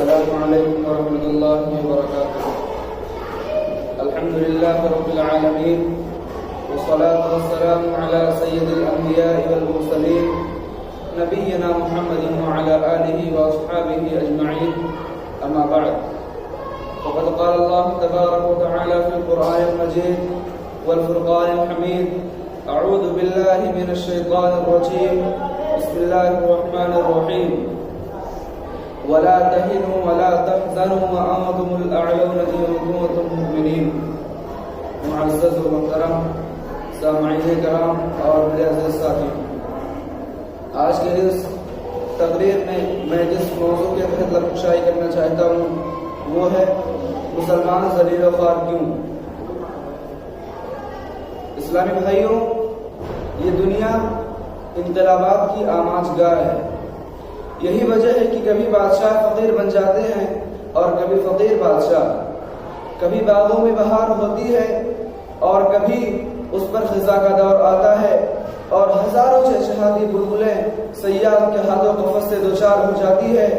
السلام عليكم ورحمة الله وبركاته. الحمد لله رب العالمين، والصلاة والسلام على سيد الأنبياء والمرسلين نبينا محمد وعلى آله وأصحابه أجمعين. أما بعد، فقد قال الله تبارك وتعالى في القرآن المجيد والفرقان الحميد: أعوذ بالله من الشيطان الرجيم، بسم الله الرحمن الرحيم. ولا تهنوا ولا تحزنوا وأنتم الأعلون إن كنتم مؤمنين. معزز و محترم سامعین کرام اور میرے عزیز ساتھی، آج کے اس تقریر میں جس موضوع کے تحت لفظ کرنا چاہتا ہوں وہ ہے مسلمان ذلیل و خوار کیوں؟ اسلامی بھائیوں، یہ دنیا انقلابات کی آماج گاہ ہے. یہی وجہ ہے کہ کبھی بادشاہ فقیر بن جاتے ہیں اور کبھی فقیر بادشاہ. کبھی باغوں میں بہار ہوتی ہے اور کبھی اس پر خزاں کا دور آتا ہے اور ہزاروں چہچہاتی بلبلیں صیاد کے ہاتھوں قفس سے دوچار ہو جاتی ہے.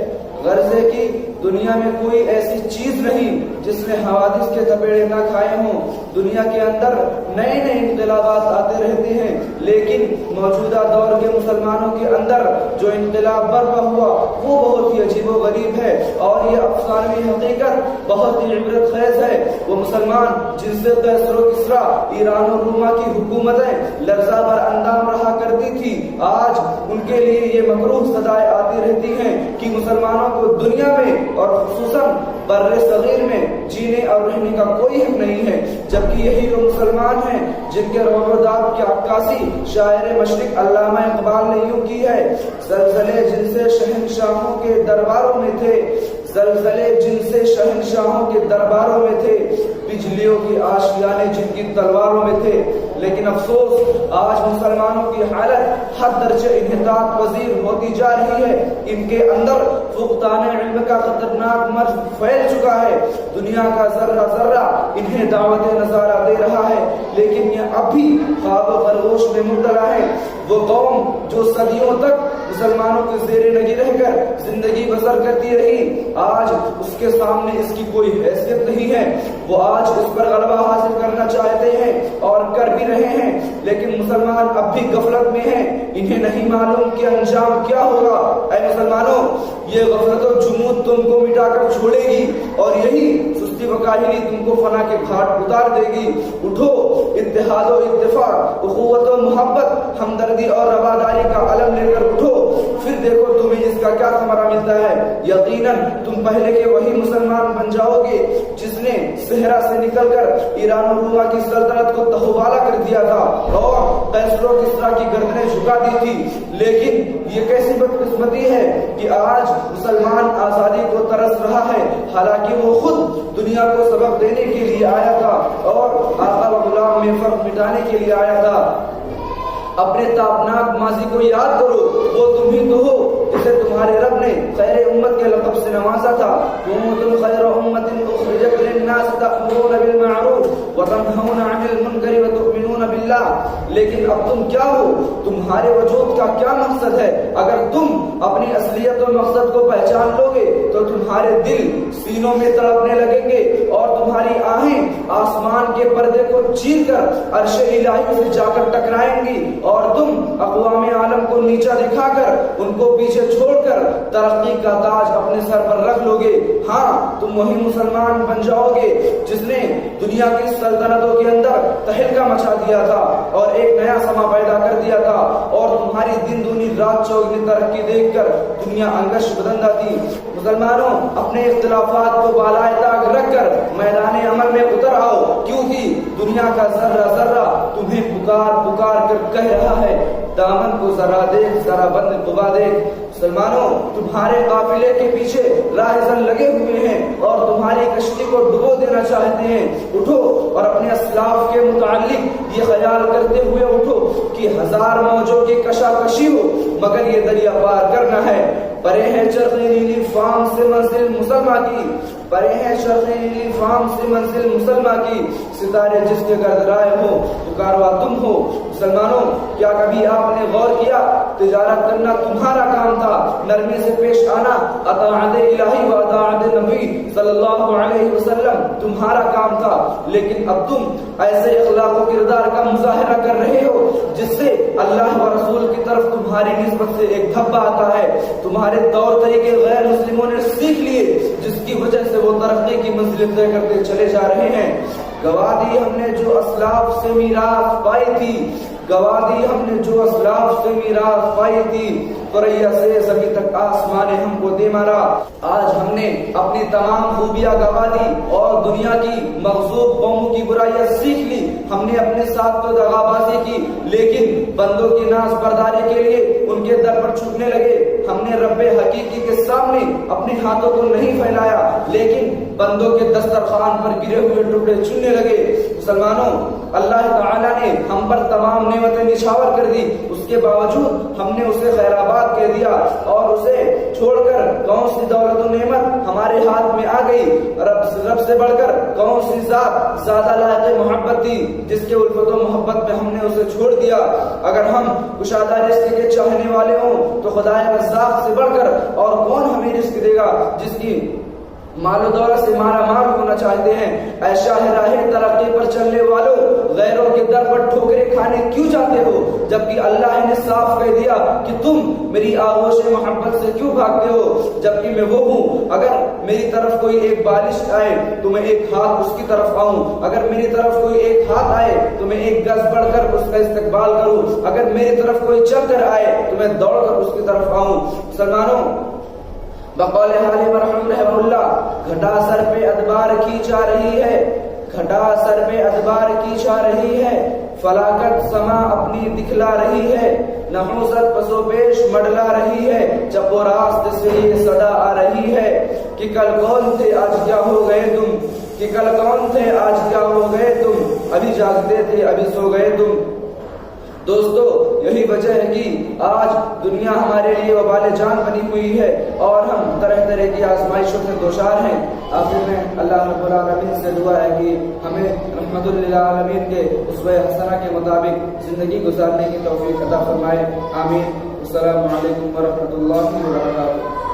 غرض ہے کہ دنیا میں کوئی ایسی چیز نہیں جس نے حوادث کے تھپیڑے نہ کھائے ہوں. دنیا کے اندر نئے نئے انقلابات آتے رہتے ہیں، لیکن موجودہ دور کے مسلمانوں کے اندر جو انقلاب برپا ہوا وہ بہت ہی عجیب و غریب ہے اور یہ افسانوی حقیقت بہت ہی عبرت خیز ہے. وہ مسلمان جن سے قیصر و کسریٰ، ایران و روما کی حکومتیں لرزہ بر اندام رہا کرتی تھی، آج ان کے لیے یہ مکروہ صدائیں آتی رہتی ہیں کہ مسلمانوں کو دنیا میں اور خصوصاً بر صغیر میں جینے اور رہنے کا کوئی حق نہیں ہے. جبکہ یہی وہ مسلمان ہیں جن کے روح و داد کی عکاسی شاعر مشرق علامہ اقبال نے یوں کی ہے: زلزلے جن سے شہنشاہوں کے درباروں میں تھے، زلزلے جن سے شہنشاہوں کے درباروں میں تھے، بجلیوں کی آشیانے جن کی تلواروں میں تھے. لیکن افسوس آج مسلمانوں کی حالت حد درجے انحطاط پذیر ہوتی جا رہی ہے. ان کے اندر فقدان علم کا خطرناک مرض پھیل چکا ہے. دنیا کا ذرہ ذرہ انہیں دعوت نظارہ دے رہا ہے، لیکن یہ اب بھی خواب و خرگوش میں مبتلا ہے. وہ قوم جو صدیوں تک مسلمانوں کے زیر نگی رہ کر زندگی بسر کرتی رہی، آج اس کے سامنے اس کی کوئی حیثیت نہیں ہے. وہ آج اس پر غلبہ حاصل کرنا چاہتے ہیں اور کر بھی رہے ہیں، لیکن مسلمان اب بھی غفلت میں ہیں. انہیں نہیں معلوم کہ انجام کیا ہوگا. اے مسلمانوں، یہ غفلت و جمود تم کو مٹا کر چھوڑے گی اور یہی سستی و کاہلی تم کو فنا کے گھاٹ اتار دے گی. اٹھو، اتحاد و اتفاق، اخوت و محبت، ہمدردی اور رواداری کا علم لے کر اٹھو. پھر دیکھو تمہیں اس کا کیا ثمرہ ملتا ہے. یقیناً تم پہلے کے وہی مسلمان بن جاؤ گے جس نے صحرا سے نکل کر ایران و روما کی سلطنت کو تہوالہ کر دیا تھا اور قیصر و کسریٰ کی گردنیں جھکا دی تھی. لیکن یہ کیسی بدقسمتی ہے کہ آج مسلمان آزادی کو ترس رہا ہے، حالانکہ وہ خود دنیا کو سبق دینے کے لیے آیا تھا اور آقا و غلام میں فرق مٹانے کے لیے آیا تھا. اپنے تابناک ماضی کو یاد کرو، وہ تم ہی تو ہو جسے تمہارے رب نے خیر امت کے لقب سے نوازا تھا. کنتم خیر امت اخرجت للناس تأمرون بالمعروف وتنہون عن المنکر وتؤمنون باللہ. لیکن اب تم کیا ہو؟ تمہارے وجود کا کیا مقصد ہے؟ اگر تم اپنی اصلیت و مقصد کو پہچان لو گے تو تمہارے دل سینوں میں تڑپنے لگیں گے اور تمہاری آہیں آسمان کے پردے کو چیر کر عرش الہی سے جا کر ٹکرائیں گی اور تم اقوام عالم کو نیچا دکھا کر ان کو پیچھے چھوڑ کر ترقی کا تاج اپنے سر پر رکھ لو گے. ہاں، تم وہی مسلمان بن جاؤ گے جس نے دنیا کی سلطنتوں کے اندر تہلکہ مچا دیا تھا اور ایک نیا سما پیدا کر دیا تھا اور تمہاری دن دونی رات چوگنی ترقی دیکھ کر دنیا انگش بدندہ تھی. مسلمانوں، اپنے اختلافات کو بالائے طاق رکھ کر میدان عمل میں اتر آؤ، کیونکہ دنیا کا ذرہ ذرہ تمہیں پکار پکار کر کہہ رہا ہے: دامن کو ذرا دیکھ، ذرا بند قبا دیکھ. مسلمانوں، تمہارے قافلے کے پیچھے راہزن لگے ہوئے ہیں اور تمہاری کشتی کو ڈبو دینا چاہتے ہیں. اٹھو اور اپنے اسلاف کے متعلق یہ خیال کرتے ہوئے اٹھو کہ 1000 موجوں کی کشاکشی ہو مگر یہ دریا پار کرنا ہے. پرے ہے چرخ نیلی فام سے منزل مسلمہ کی، پرے ہیں شرق نیلی فام سے منزل مسلمہ کی، ستارے جس کے گرد رائے ہو پکاروا تم ہو۔ مسلمانوں، کیا کبھی آپ نے غور کیا تجارت کرنا تمہارا کام تھا، نرمی سے پیش آنا اطاعت الہی و اطاعت نبی صلی اللہ علیہ وسلم تمہارا کام تھا، لیکن اب تم ایسے اخلاق و کردار کا مظاہرہ کر رہے ہو جس سے اللہ و رسول کی طرف تمہاری نسبت سے ایک دھبا آتا ہے۔ تمہارے طور طریقے غیر مسلموں نے سیکھ لیے، جس کی وجہ سے وہ ترقی کی منزل طے کرتے چلے جا رہے ہیں۔ گواہ دی ہم نے جو اسلاف سے میراث پائی تھی، گواہ دی ہم نے جو اسلاف سے میراث پائی تھی، قریہ سے زمین تک آسمان ہم کو دے مارا۔ آج ہم نے اپنی تمام خوبیاں گوا دی اور دنیا کی مغصوب قوموں کی برائیاں سیکھ لی۔ ہم نے اپنے ساتھ تو دغابازی کی، لیکن بندوں کی ناز برداری کے لیے ان کے در پر چھکنے لگے۔ ہم نے رب حقیقی کے سامنے اپنے ہاتھوں کو نہیں پھیلایا، لیکن بندوں کے دسترخوان پر گرے ہوئے ٹکڑے چننے لگے۔ مسلمانوں، اللہ تعالیٰ نے ہم پر تمام نعمتیں نچھاور کر دی، اس کے باوجود ہم نے اسے خیرآباد کہہ دیا اور اسے چھوڑ کر کون سی دولت و نعمت ہمارے ہاتھ میں آ گئی؟ رب سے بڑھ کر کون سی ذات زیادہ لائق محبت تھی جس کے الفت و محبت میں ہم نے اسے چھوڑ دیا؟ اگر ہم کشادہ رزق کے چاہنے والے ہوں تو خدا رزاق سے بڑھ کر اور کون ہمیں رزق دے گا؟ جس کی مال و دولت سے مارا مال ہونا چاہتے ہیں، اے شاہ راہ ترقی پر چلنے والوں، غیروں کے در پر ٹھوکریں کھانے کیوں چاہتے ہو، جبکہ اللہ نے صاف کہہ دیا کہ تم میری آغوش محبت سے کیوں بھاگتے ہو، جبکہ میں وہ ہوں۔ اگر میری طرف کوئی ایک بالش آئے تو میں ایک ہاتھ اس کی طرف آؤں، اگر میری طرف کوئی ایک ہاتھ آئے تو میں ایک گز بڑھ کر اس کا استقبال کروں، اگر میری طرف کوئی چل کر آئے تو میں دوڑ کر اس کی طرف آؤں۔ مسلمانوں، بقول حالم رحمہ اللہ، گھٹا سر پہ ادبار کھینچا رہی ہے، گھٹا سر پہ ادبار کھینچا رہی ہے، فلاکت سما اپنی دکھلا رہی ہے، نحوست پسو پیش مڈلا رہی ہے، چپ و راست سے یہ صدا آ رہی ہے کہ کل کون تھے آج کیا ہو گئے تم، کہ کل کون تھے آج کیا ہو گئے تم، ابھی جاگتے تھے ابھی سو گئے تم۔ دوستو، یہی وجہ ہے کہ آج دنیا ہمارے لیے وبال جان بنی ہوئی ہے اور ہم طرح طرح کی آزمائشوں سے دوچار ہیں۔ آخر میں اللہ رب العالمین سے دعا ہے کہ ہمیں رحمت للعالمین کے اسوہ حسنہ کے مطابق زندگی گزارنے کی توفیق عطا فرمائے، آمین۔ السلام علیکم ورحمۃ اللہ وبرکاتہ۔